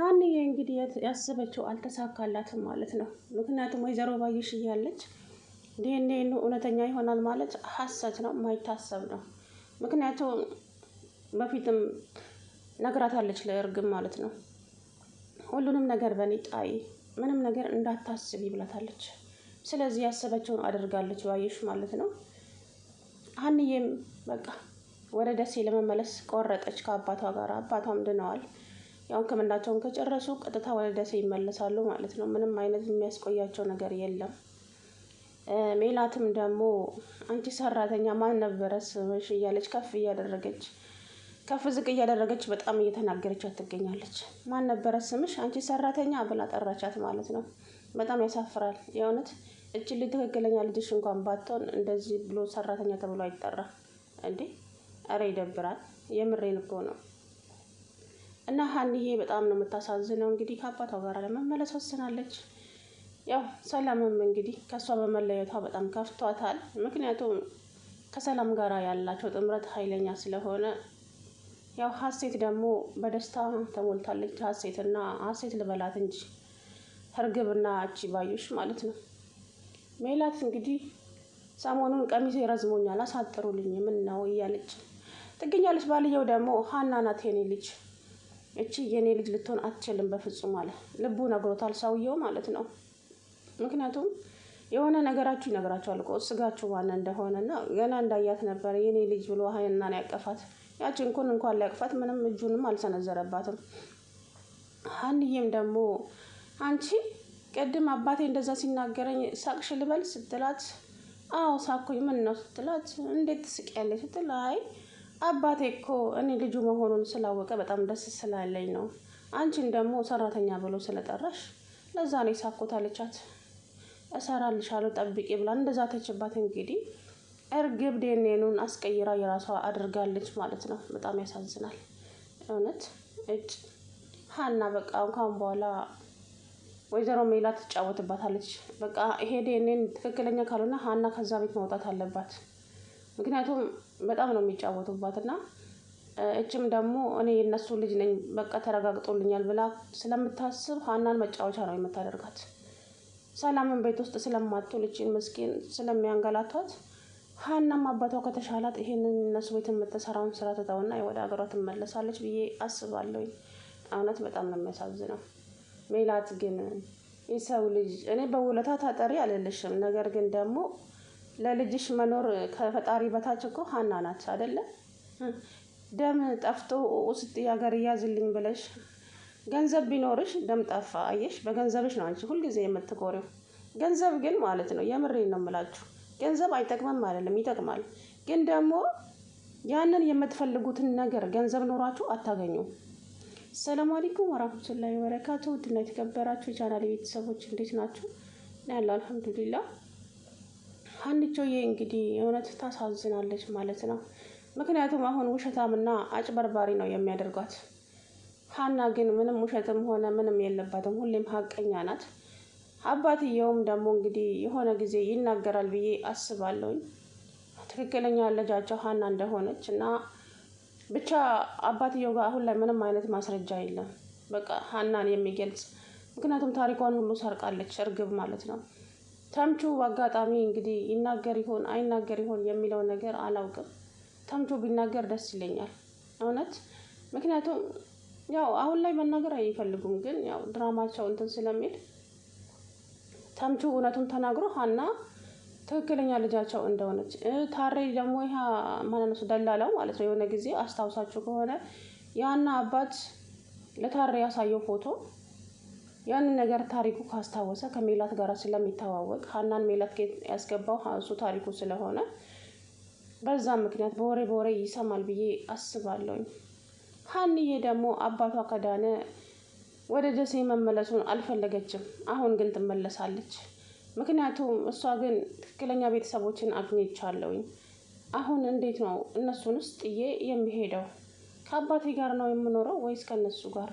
ሀኒዬ እንግዲህ ያሰበችው አልተሳካላትም ማለት ነው። ምክንያቱም ወይዘሮ ባዩሽ እያለች ዲኤንኤ እውነተኛ ይሆናል ማለት ሀሰት ነው፣ የማይታሰብ ነው። ምክንያቱም በፊትም ነግራታለች ለእርግብ ማለት ነው። ሁሉንም ነገር በእኔ ጣይ፣ ምንም ነገር እንዳታስቢ ብላታለች። ስለዚህ ያሰበችውን አድርጋለች ባዩሽ ማለት ነው። ሀኒዬም በቃ ወደ ደሴ ለመመለስ ቆረጠች ከአባቷ ጋር። አባቷም ድነዋል። ያው ሕክምናቸውን ከጨረሱ ቀጥታ ወደ ደሴ ይመለሳሉ ማለት ነው። ምንም አይነት የሚያስቆያቸው ነገር የለም። ሜላትም ደግሞ አንቺ ሰራተኛ ማን ነበረ ስምሽ እያለች ከፍ ዝቅ እያደረገች በጣም እየተናገረቻት ትገኛለች። ማን ነበረ ስምሽ አንቺ ሰራተኛ ብላ ጠራቻት ማለት ነው። በጣም ያሳፍራል የእውነት። እቺ ልጅ ትክክለኛ ልጅሽ እንኳን ባትሆን እንደዚህ ብሎ ሰራተኛ ተብሎ አይጠራም እንዴ! አረ ይደብራል። የምሬን እኮ ነው። እና ሀኒዬ በጣም ነው የምታሳዝነው። እንግዲህ ከአባቷ ጋር ለመመለስ ወስናለች። ያው ሰላምም እንግዲህ ከእሷ በመለየቷ በጣም ከፍቷታል። ምክንያቱም ከሰላም ጋር ያላቸው ጥምረት ኃይለኛ ስለሆነ፣ ያው ሀሴት ደግሞ በደስታ ተሞልታለች። ሀሴት ልበላት እንጂ እርግብና እቺ ባዩሽ ማለት ነው። ሜላት እንግዲህ ሰሞኑን ቀሚሴ ረዝሞኛል አሳጥሩልኝ ምን ነው እያለች ትገኛለች። ባልየው ደግሞ ሀና ናት የኔ ልጅ፣ እቺ የኔ ልጅ ልትሆን አትችልም በፍጹም አለ። ልቡ ነግሮታል ሰውየው ማለት ነው። ምክንያቱም የሆነ ነገራችሁ ይነግራችኋል እኮ ስጋችሁ ማን እንደሆነና ገና እንዳያት ነበር የኔ ልጅ ብሎ ሀናን ያቀፋት። ያችን እንኳን ሊያቅፋት ምንም እጁንም አልሰነዘረባትም። ሀኒዬም ደግሞ አንቺ ቅድም አባቴ እንደዛ ሲናገረኝ ሳቅሽ ልበል ስትላት፣ አዎ ሳኩኝ ምን ነው ስትላት፣ እንዴት ትስቂያለሽ ስትል፣ አይ አባቴ እኮ እኔ ልጁ መሆኑን ስላወቀ በጣም ደስ ስላለኝ ነው። አንቺን ደግሞ ሰራተኛ ብሎ ስለጠራሽ ለዛ ነው የሳኩት አለቻት። እሰራልሻለሁ ጠብቂ ብላ እንደዛ ተችባት። እንግዲህ እርግብ ዲኤንኤውን አስቀይራ የራሷ አድርጋለች ማለት ነው። በጣም ያሳዝናል እውነት። ሀና በቃ እንኳን በኋላ ወይዘሮ ሜላት ትጫወትባታለች። በቃ ይሄ ዲኤንኤ ትክክለኛ ካልሆነ ሀና ከዛ ቤት መውጣት አለባት። ምክንያቱም በጣም ነው የሚጫወቱባት እና እችም ደግሞ እኔ የነሱ ልጅ ነኝ በቃ ተረጋግጦልኛል ብላ ስለምታስብ ሀናን መጫወቻ ነው የምታደርጋት። ሰላምን ቤት ውስጥ ስለማትውል እቺን ምስኪን ስለሚያንገላቷት፣ ሀናም አባቷ ከተሻላት ይሄንን እነሱ ቤት የምትሰራውን ስራ ትተውና ወደ ሀገሯ ትመለሳለች ብዬ አስባለሁ። እውነት በጣም ነው የሚያሳዝነው። ሜላት ግን የሰው ልጅ እኔ በውለታ ታጠሪ አልልሽም፣ ነገር ግን ደግሞ ለልጅሽ መኖር ከፈጣሪ በታች እኮ ሀና ናት አይደለ? ደም ጠፍቶ ውስጥ ያገር ያዝልኝ ብለሽ ገንዘብ ቢኖርሽ ደም ጠፋ አየሽ፣ በገንዘብሽ ነው አንቺ ሁልጊዜ የምትኮሪው። ገንዘብ ግን ማለት ነው የምሬን ነው የምላችሁ፣ ገንዘብ አይጠቅምም አይደለም ይጠቅማል። ግን ደግሞ ያንን የምትፈልጉትን ነገር ገንዘብ ኖራችሁ አታገኙም። ሰላም አለይኩም ወራህመቱላሂ ወበረካቱ። ውድና የተከበራችሁ የቻናሌ ቤተሰቦች እንዴት ናችሁ? ያለው አልሐምዱሊላህ። ሀኒቾዬ እንግዲህ እውነት ታሳዝናለች ማለት ነው። ምክንያቱም አሁን ውሸታምና አጭበርባሪ ነው የሚያደርጓት። ሀና ግን ምንም ውሸትም ሆነ ምንም የለባትም፣ ሁሌም ሀቀኛ ናት። አባትየውም ደግሞ እንግዲህ የሆነ ጊዜ ይናገራል ብዬ አስባለሁኝ ትክክለኛ ልጃቸው ሀና እንደሆነች እና ብቻ አባትየው ጋር አሁን ላይ ምንም አይነት ማስረጃ የለም በቃ ሀናን የሚገልጽ። ምክንያቱም ታሪኳን ሁሉ ሰርቃለች እርግብ ማለት ነው። ተምቹ በአጋጣሚ እንግዲህ ይናገር ይሆን አይናገር ይሆን የሚለውን ነገር አላውቅም። ተምቹ ቢናገር ደስ ይለኛል እውነት። ምክንያቱም ያው አሁን ላይ መናገር አይፈልጉም፣ ግን ያው ድራማቸው እንትን ስለሚል ተምቹ እውነቱን ተናግሮ ሀና ትክክለኛ ልጃቸው እንደሆነች ታሬ ደግሞ ይሄ ማንነሱ ደላላው ማለት ነው። የሆነ ጊዜ አስታውሳችሁ ከሆነ ያና አባት ለታሬ ያሳየው ፎቶ ያንን ነገር ታሪኩ ካስታወሰ ከሜላት ጋር ስለሚተዋወቅ ሀናን ሜላት ያስገባው እሱ ታሪኩ ስለሆነ በዛ ምክንያት በወሬ ይሰማል ብዬ አስባለሁኝ። ሀኒዬ ደግሞ አባቷ ከዳነ ወደ ደሴ መመለሱን አልፈለገችም። አሁን ግን ትመለሳለች። ምክንያቱም እሷ ግን ትክክለኛ ቤተሰቦችን አግኝቻለሁኝ። አሁን እንዴት ነው እነሱንስ ጥዬ የሚሄደው? ከአባቴ ጋር ነው የምኖረው ወይስ ከነሱ ጋር?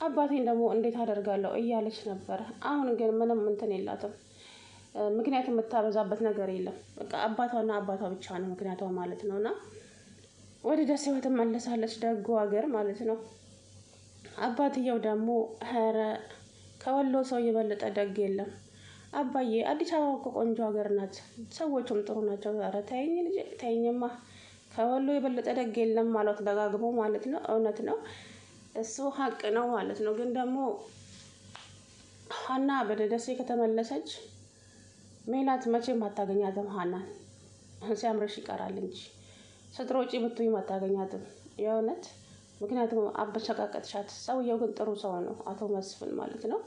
አባቴን ደግሞ እንዴት አደርጋለሁ እያለች ነበር። አሁን ግን ምንም እንትን የላትም። ምክንያቱም የምታበዛበት ነገር የለም። በቃ አባቷና አባቷ ብቻ ነው ምክንያቷ ማለት ነውና ወደ ደሴ ትመለሳለች። ደጉ ሀገር ማለት ነው። አባትየው ደግሞ ኧረ ከወሎ ሰው የበለጠ ደግ የለም አባዬ፣ አዲስ አበባ እኮ ቆንጆ ሀገር ናት፣ ሰዎቹም ጥሩ ናቸው። ኧረ ተይኝ ልጄ ተይኝማ፣ ከወሎ የበለጠ ደግ የለም ማለት ደጋግሞ ማለት ነው። እውነት ነው፣ እሱ ሀቅ ነው ማለት ነው። ግን ደግሞ ሀና ወደ ደሴ ከተመለሰች ሜላት መቼም አታገኛትም። ሀናን ሲያምርሽ ይቀራል እንጂ ስትሮጪ ብትይም አታገኛትም የእውነት። ምክንያቱም አበሸቃቀጥሻት። ሰውየው ግን ጥሩ ሰው ነው፣ አቶ መስፍን ማለት ነው።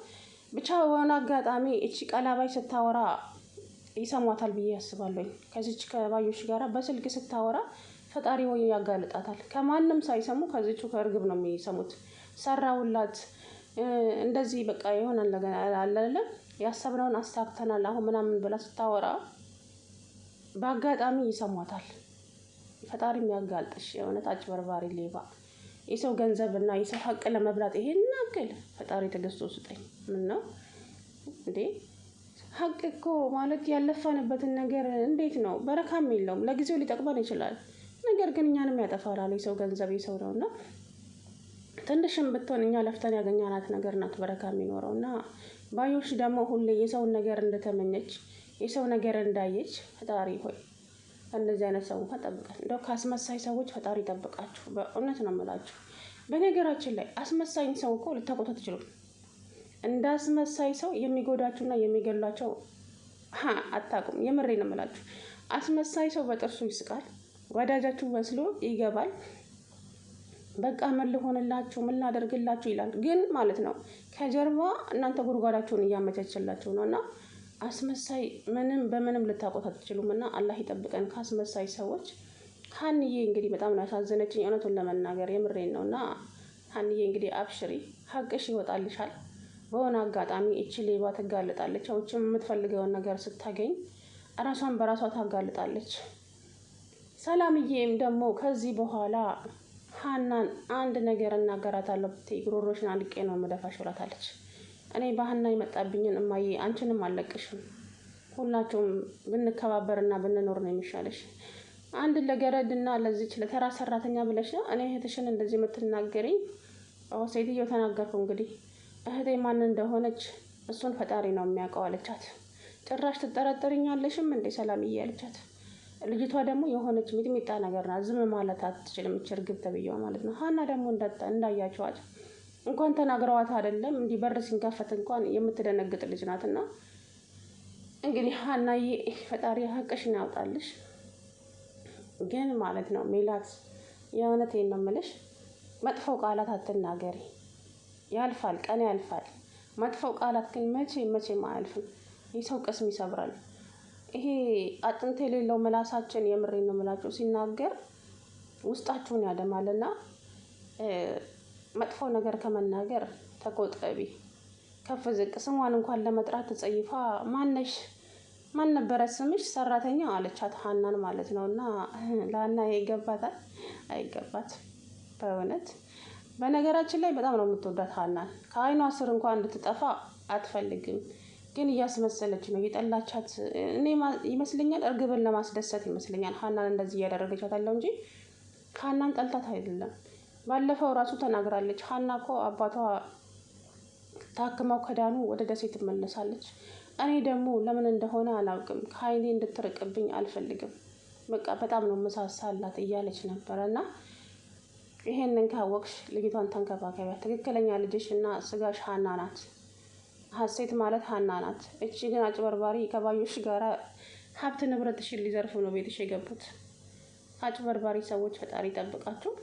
ብቻ በሆነ አጋጣሚ እቺ ቀላባይ ስታወራ ይሰሟታል ብዬ ያስባለሁ። ከዚች ከባዮሽ ጋራ በስልክ ስታወራ ፈጣሪ ወይ ያጋልጣታል። ከማንም ሳይሰሙ ከዚቹ ከእርግብ ነው የሚሰሙት። ሰራውላት እንደዚህ በቃ ይሆናል ነገር አለለ ያሰብነውን አሳክተናል አሁን ምናምን ብላ ስታወራ በአጋጣሚ ይሰሟታል። ፈጣሪ የሚያጋልጥሽ የእውነት አጭበርባሪ ሌባ፣ የሰው ገንዘብ እና የሰው ሀቅ ለመብላት ይሄን ያክል ፈጣሪ ትዕግስቱ ስጠኝ። ምን ነው እንዴ? ሀቅ እኮ ማለት ያለፋንበትን ነገር እንዴት ነው በረካም የለውም። ለጊዜው ሊጠቅመን ይችላል፣ ነገር ግን እኛንም ያጠፋናል። የሰው ገንዘብ የሰው ነው እና ትንሽም ብትሆን እኛ ለፍተን ያገኛናት ነገር ናት በረካ የሚኖረው። እና ባዮሽ ደግሞ ሁሌ የሰውን ነገር እንደተመኘች የሰው ነገር እንዳየች ፈጣሪ ሆይ እንደዚህ አይነት ሰው እንኳን ጠብቀን። እንደው ከአስመሳይ ሰዎች ፈጣሪ ጠብቃችሁ። በእውነት ነው የምላችሁ። በነገራችን ላይ አስመሳይን ሰው እኮ ልታውቁት አትችሉም። እንደ አስመሳይ ሰው የሚጎዳችሁና የሚገሏቸው አታውቁም። የምሬ ነው የምላችሁ። አስመሳይ ሰው በጥርሱ ይስቃል፣ ወዳጃችሁ መስሎ ይገባል። በቃ ምን ልሆንላችሁ ምን ላደርግላችሁ ይላል። ግን ማለት ነው ከጀርባ እናንተ ጉድጓዳችሁን እያመቻችላችሁ ነው። እና አስመሳይ ምንም በምንም ልታውቁት አትችሉም። እና አላህ ይጠብቀን ከአስመሳይ ሰዎች። ሀንዬ እንግዲህ በጣም ነው ያሳዘነችኝ እውነቱን ለመናገር የምሬን ነው። እና ሀንዬ እንግዲህ አብሽሪ፣ ሀቅሽ ይወጣልሻል። በሆነ አጋጣሚ እቺ ሌባ ትጋልጣለች። አውችም የምትፈልገውን ነገር ስታገኝ እራሷን በራሷ ታጋልጣለች። ሰላምዬም ደግሞ ከዚህ በኋላ ሀናን አንድ ነገር እናገራታለሁ ብትይ ጉሮሮሽን አንቄ ነው የምደፋሽ ብላታለች። እኔ በሀና የመጣብኝን እማዬ አንቺንም አልለቅሽም። ሁላችሁም ብንከባበርና ብንኖር ነው የሚሻለሽ። አንድ ለገረድና ለዚች ለተራ ሰራተኛ ብለሽ ነው እኔ እህትሽን እንደዚህ የምትናገሪኝ? ሴትዮ ተናገርኩ እንግዲህ። እህቴ ማን እንደሆነች እሱን ፈጣሪ ነው የሚያውቀው አለቻት። ጭራሽ ትጠረጥርኛለሽም እንዴ ሰላምዬ አለቻት። ልጅቷ ደግሞ የሆነች ሚጥሚጣ ነገር ናት፣ ዝም ማለት አትችልም። እርግብ ተብዬዋ ማለት ነው። ሀና ደግሞ እንዳያቸዋት እንኳን ተናግረዋት አይደለም እንዲህ በር ሲንከፈት እንኳን የምትደነግጥ ልጅ ናትና እንግዲህ ሀናዬ ፈጣሪ ሀቅሽን ያውጣልሽ። ግን ማለት ነው ሜላት የእውነቴን ነው የምልሽ፣ መጥፎ ቃላት አትናገሪ። ያልፋል፣ ቀን ያልፋል። መጥፎ ቃላት ግን መቼም አያልፍም። የሰው ቅስም ይሰብራል። ይሄ አጥንት የሌለው ምላሳችን የምሬን ነው የምላችሁ ሲናገር ውስጣችሁን ያደማልና መጥፎ ነገር ከመናገር ተቆጠቢ። ከፍ ዝቅ ስሟን እንኳን ለመጥራት ተጸይፋ ማነሽ ማን ነበረ ስምሽ ሰራተኛ አለቻት ሀናን ማለት ነው። እና ለሀና ይገባታል አይገባት በእውነት። በነገራችን ላይ በጣም ነው የምትወዳት ሀናን። ከአይኗ ስር እንኳን እንድትጠፋ አትፈልግም። ግን እያስመሰለች ነው የጠላቻት። እኔ ይመስለኛል እርግብን ለማስደሰት ይመስለኛል ሀናን እንደዚህ እያደረገቻት አለው እንጂ ሀናን ጠልታት አይደለም። ባለፈው ራሱ ተናግራለች። ሀና እኮ አባቷ ታክመው ከዳኑ ወደ ደሴ ትመለሳለች። እኔ ደግሞ ለምን እንደሆነ አላውቅም ከአይኔ እንድትርቅብኝ አልፈልግም። በቃ በጣም ነው መሳሳላት እያለች ነበረ። እና ይሄንን ካወቅሽ ልጅቷን ተንከባከቢያት። ትክክለኛ ልጅሽ እና ስጋሽ ሀና ናት። ሀሴት ማለት ሀና ናት። እቺ ግን አጭበርባሪ ከባዮሽ ጋራ ሀብት ንብረትሽን ሊዘርፉ ነው ቤትሽ የገቡት። አጭበርባሪ ሰዎች ፈጣሪ ይጠብቃችሁ።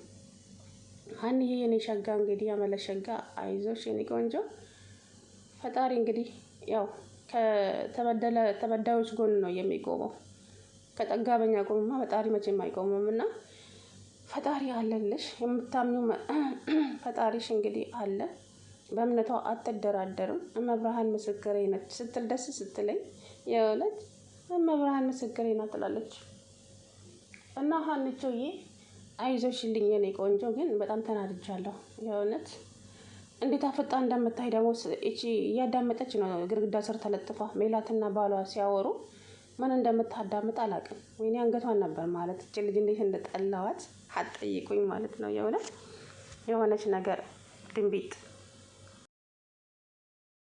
ሀንዬ የኔ ሸጋ እንግዲህ ያመለሸጋ አይዞሽ የኔ ቆንጆ። ፈጣሪ እንግዲህ ያው ተበዳዮች ጎን ነው የሚቆመው። ከጠጋበኛ ጎንማ ፈጣሪ መቼም አይቆምም። እና ፈጣሪ አለልሽ። የምታምኙ ፈጣሪሽ እንግዲህ አለ። በእምነቷ አትደራደርም። እመብርሃን ምስክሬ ነች ስትል ደስ ስትለኝ የእውነት እመብርሃን ምስክሬ ናት ትላለች። እና ሀንቾዬ አይዞሽልኝ የኔ ቆንጆ። ግን በጣም ተናድጃለሁ የእውነት። እንዴት አፍጣ እንደምታይ ደግሞ እቺ እያዳመጠች ነው ግድግዳ ስር ተለጥፋ ሜላትና ባሏ ሲያወሩ ምን እንደምታዳምጥ አላውቅም። ወይኔ አንገቷን ነበር ማለት እቺ ልጅ እንዴት እንደጠላዋት አትጠይቁኝ ማለት ነው የእውነት። የሆነች ነገር ድንቢጥ